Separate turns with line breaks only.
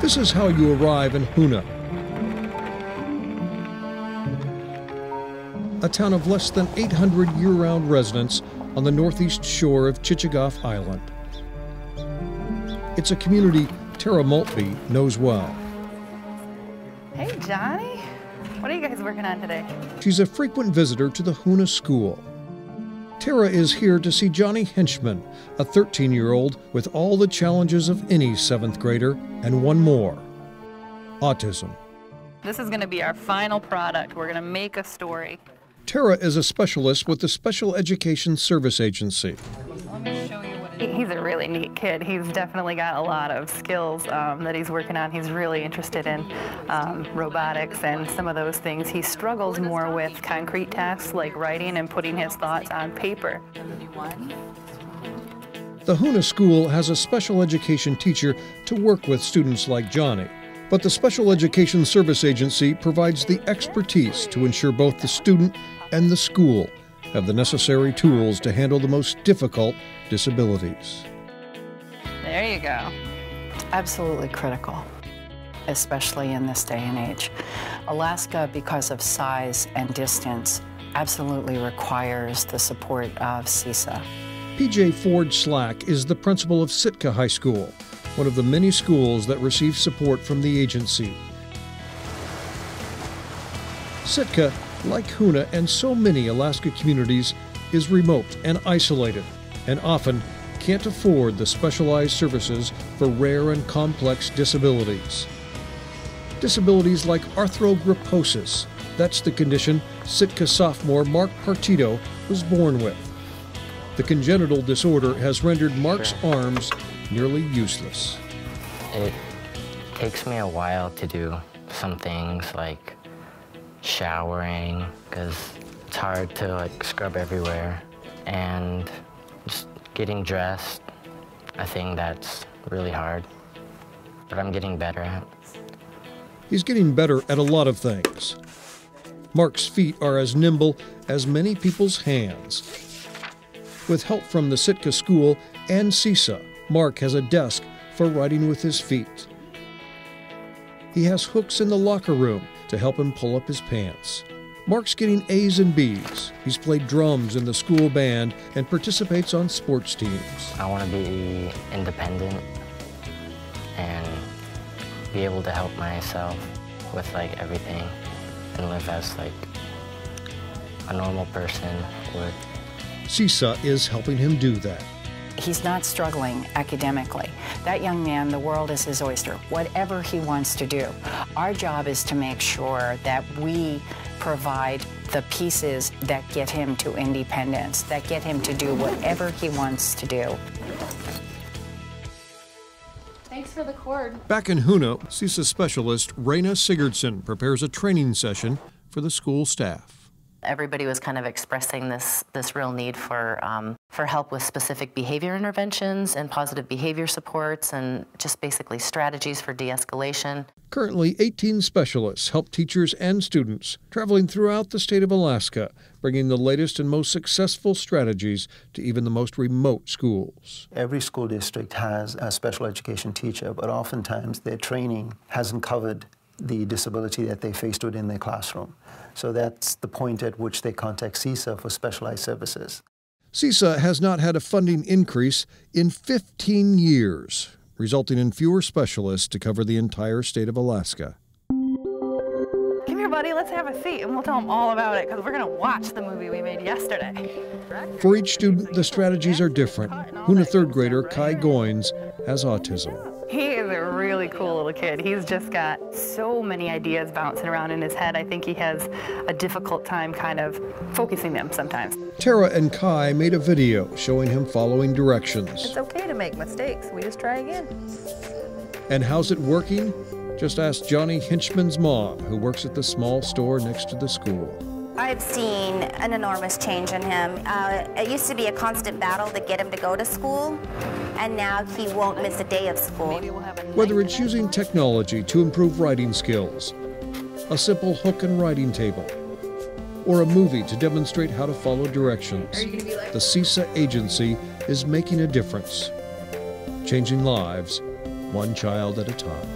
This is how you arrive in Hoonah, a town of less than 800 year-round residents on the northeast shore of Chichagof Island. It's a community Tara Maltby knows well.
Hey, Johnny. What are you guys working on today?
She's a frequent visitor to the Hoonah School. Tara is here to see Johnny Henchman, a 13-year-old with all the challenges of any 7th grader and one more: autism.
This is going to be our final product. We're going to make a story.
Tara is a specialist with the Special Education Service Agency.
Let me show you what it is. He's a really neat kid. He's definitely got a lot of skills that he's working on. He's really interested in robotics and some of those things. He struggles more with concrete tasks like writing and putting his thoughts on paper.
The Hoonah School has a special education teacher to work with students like Johnny. But the Special Education Service Agency provides the expertise to ensure both the student and the school have the necessary tools to handle the most difficult disabilities.
There you go.
Absolutely critical, especially in this day and age. Alaska, because of size and distance, absolutely requires the support of CESA.
PJ Ford Slack is the principal of Sitka High School, one of the many schools that receive support from the agency. Sitka, like Hoonah and so many Alaska communities, is remote and isolated, and often can't afford the specialized services for rare and complex disabilities. Disabilities like arthrogryposis, that's the condition Sitka sophomore Mark Partito was born with. The congenital disorder has rendered Mark's arms nearly useless.
It takes me a while to do some things like showering, because it's hard to scrub everywhere, and just getting dressed. I think that's really hard, but I'm getting better at it.
He's getting better at a lot of things. Mark's feet are as nimble as many people's hands. With help from the Sitka School and CESA, Mark has a desk for writing with his feet. He has hooks in the locker room to help him pull up his pants. Mark's getting A's and B's. He's played drums in the school band and participates on sports teams.
I want to be independent and be able to help myself with everything and live as a normal person would.
CESA is helping him do that.
He's not struggling academically. That young man, the world is his oyster, whatever he wants to do. Our job is to make sure that we provide the pieces that get him to independence, that get him to do whatever he wants to do.
Thanks for the cord.
Back in Hoonah, CESA specialist Raina Sigurdsson prepares a training session for the school staff.
Everybody was kind of expressing this real need for help with specific behavior interventions and positive behavior supports and just basically strategies for de-escalation.
Currently, 18 specialists help teachers and students traveling throughout the state of Alaska, bringing the latest and most successful strategies to even the most remote schools.
Every school district has a special education teacher, but oftentimes their training hasn't covered the disability that they faced within their classroom. So that's the point at which they contact CESA for specialized services.
CESA has not had a funding increase in 15 years, resulting in fewer specialists to cover the entire state of Alaska.
Come here, buddy. Let's have a seat, and we'll tell them all about it, because we're going to watch the movie we made yesterday.
For each student, the strategies are different. Hoonah 3rd grader Kai Goins has autism.
He is a really cool little kid. He's just got so many ideas bouncing around in his head. I think he has a difficult time kind of focusing them sometimes.
Tara and Kai made a video showing him following directions.
It's okay to make mistakes. We just try again.
And how's it working? Just ask Johnny Henchman's mom, who works at the small store next to the school.
I've seen an enormous change in him. It used to be a constant battle to get him to go to school, and now he won't miss a day of school.
Whether it's using technology to improve writing skills, a simple hook and writing table, or a movie to demonstrate how to follow directions. The CESA agency is making a difference, changing lives one child at a time.